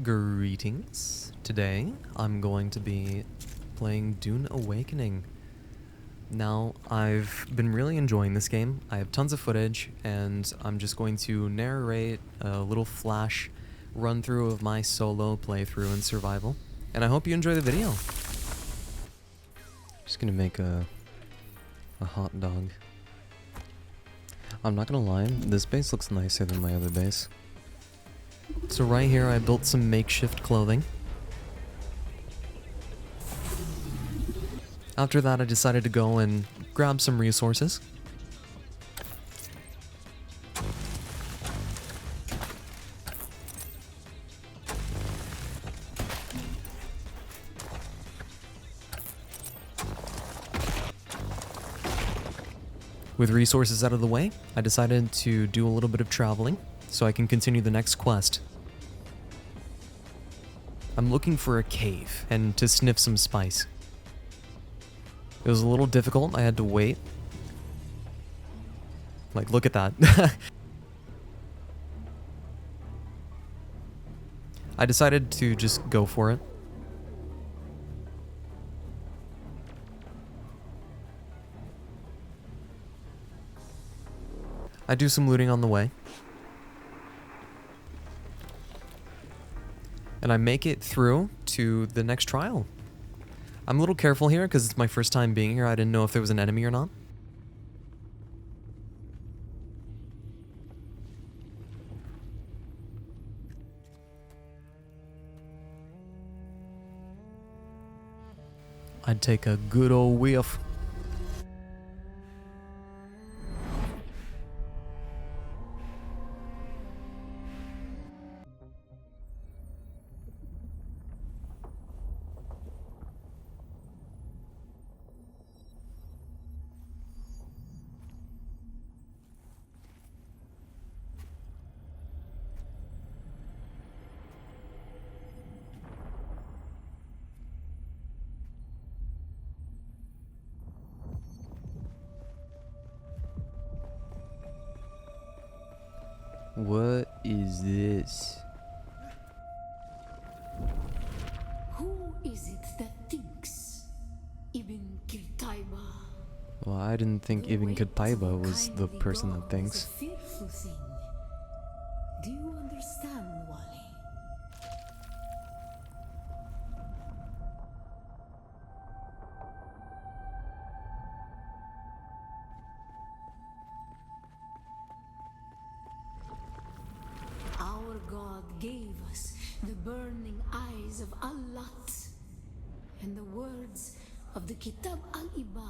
Greetings. Today, I'm going to be playing Dune Awakening. Now, I've been really enjoying this game. I have tons of footage, and I'm just going to narrate a little flash run-through of my solo playthrough in survival. And I hope you enjoy the video. Just gonna make a hot dog. I'm not gonna lie, this base looks nicer than my other base. So right here I built some makeshift clothing. After that I decided to go and grab some resources. With resources out of the way, I decided to do a little bit of traveling so I can continue the next quest. I'm looking for a cave and to sniff some spice. It was a little difficult, I had to wait. Like, look at that. I decided to just go for it. I do some looting on the way. And I make it through to the next trial. I'm a little careful here because it's my first time being here. I didn't know if there was an enemy or not. I'd take a good old whiff. What is this? Who is it that thinks Ibn Kirtaiba? Well, I didn't think even Kataiba was the person that thinks. Is a fearful thing. Do you understand, Wally? Our God gave us the burning eyes of Allat and the words of the Kitab al-Ibar.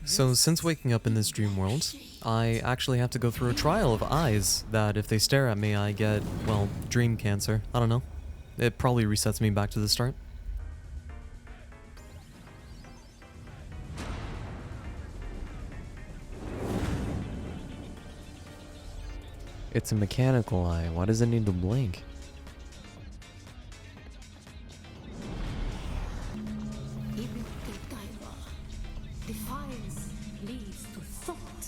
So since waking up in this dream world, I actually have to go through a trial of eyes that if they stare at me I get, well, dream cancer. I don't know. It probably resets me back to the start. It's a mechanical eye. Why does it need to blink? Ibn Kirtaiba. Defiance leads to thought.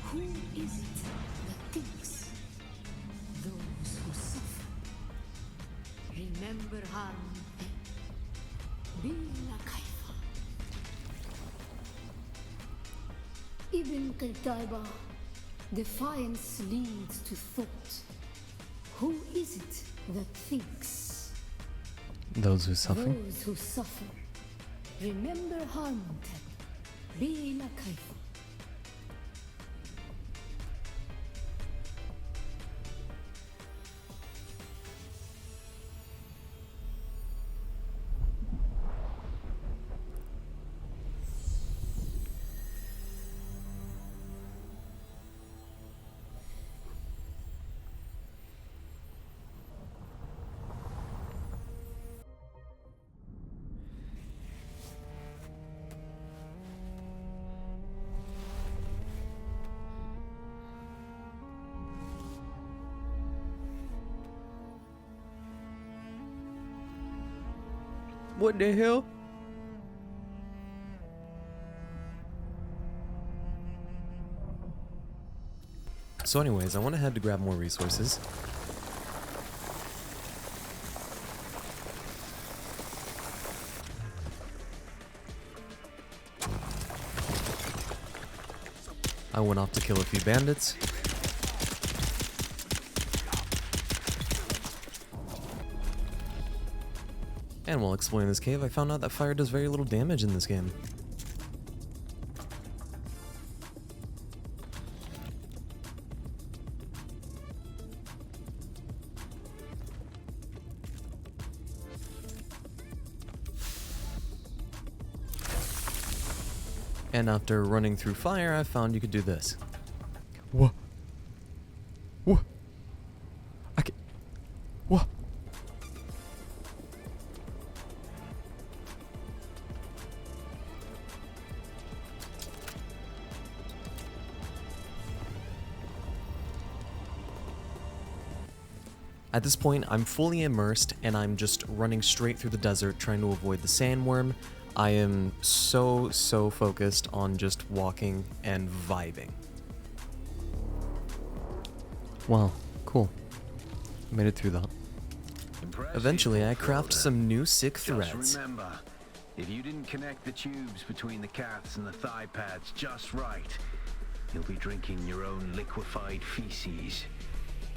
Who is it that thinks? Those who suffer. Remember harm. Bila kaifa. Ibn Kirtaiba. Defiance leads to thought. Who is it that thinks? Those who suffer. Those who suffer. Remember Harmonton. Bila kaifa. What the hell? So anyways, I went ahead to grab more resources. I went off to kill a few bandits. And while exploring this cave, I found out that fire does very little damage in this game. And after running through fire, I found you could do this. What? What? I can... What? At this point, I'm fully immersed, and I'm just running straight through the desert trying to avoid the sandworm. I am so focused on just walking and vibing. Wow, cool. Made it through that. Eventually, I craft some new sick threads. Just remember, if you didn't connect the tubes between the calves and the thigh pads just right, you'll be drinking your own liquefied feces.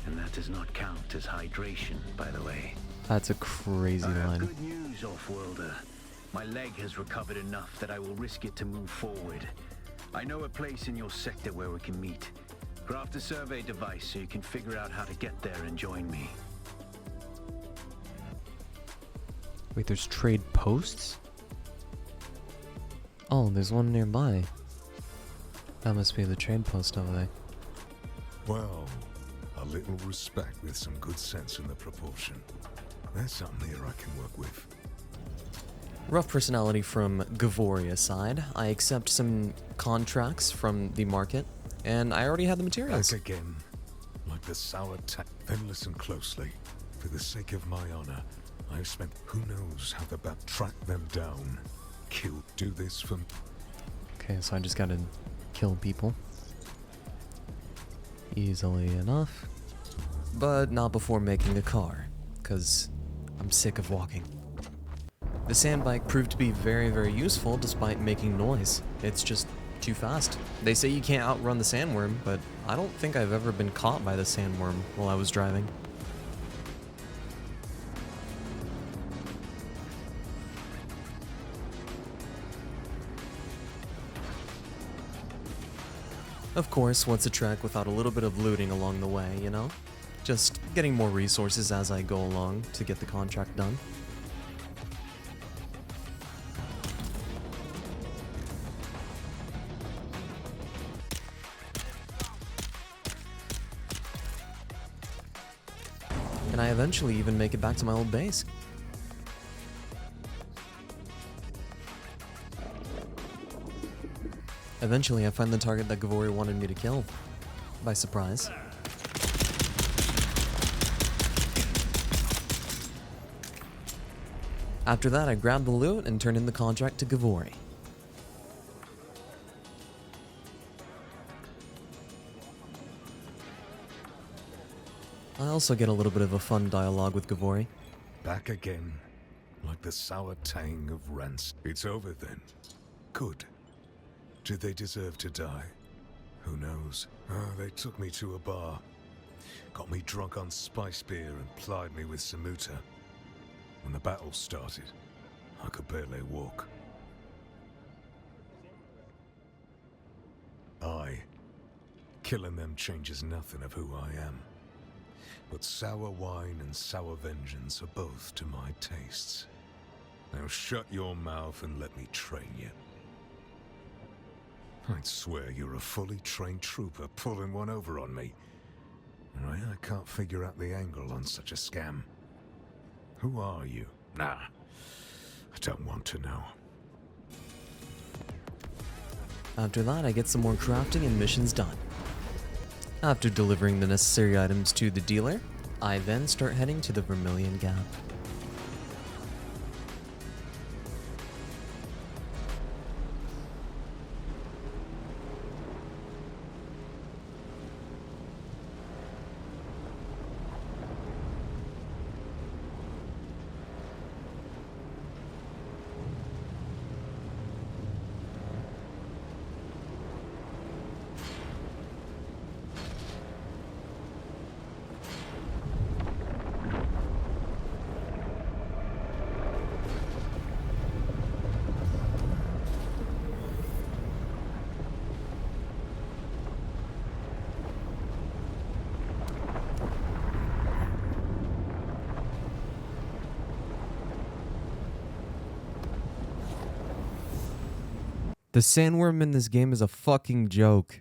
And that does not count as hydration, by the way. That's a crazy I have line. good news, Off-Worlder. My leg has recovered enough that I will risk it to move forward. I know a place in your sector where we can meet. Craft a survey device so you can figure out how to get there and join me. Wait, there's trade posts? Oh, there's one nearby. That must be the trade post over there. Well, a little respect with some good sense in the proportion. There's something here I can work with. Rough personality from Gavori aside, I accept some contracts from the market, and I already had the materials. Back again, like the sour Then listen closely. For the sake of my honor, I've spent who knows how to track them down. Do this for me. Okay, so I just gotta kill people. Easily enough. But not before making a car, because I'm sick of walking. The sand bike proved to be very useful despite making noise. It's just too fast. They say you can't outrun the sandworm, but I don't think I've ever been caught by the sandworm while I was driving. Of course, what's a trek without a little bit of looting along the way, you know? Just getting more resources as I go along to get the contract done. And I eventually even make it back to my old base. Eventually, I find the target that Gavori wanted me to kill. By surprise. After that, I grab the loot and turn in the contract to Gavori. I also get a little bit of a fun dialogue with Gavori. Back again, like the sour tang of rance. It's over then. Good. Did they deserve to die? Who knows? They took me to a bar. Got me drunk on spice beer and plied me with samuta. When the battle started, I could barely walk. Killing them changes nothing of who I am. But sour wine and sour vengeance are both to my tastes. Now shut your mouth and let me train you. I'd swear you're a fully trained trooper pulling one over on me. And I can't figure out the angle on such a scam. Who are you? Nah, I don't want to know. After that, I get some more crafting and missions done. After delivering the necessary items to the dealer, I then start heading to the Vermilion Gap. The sandworm in this game is a fucking joke.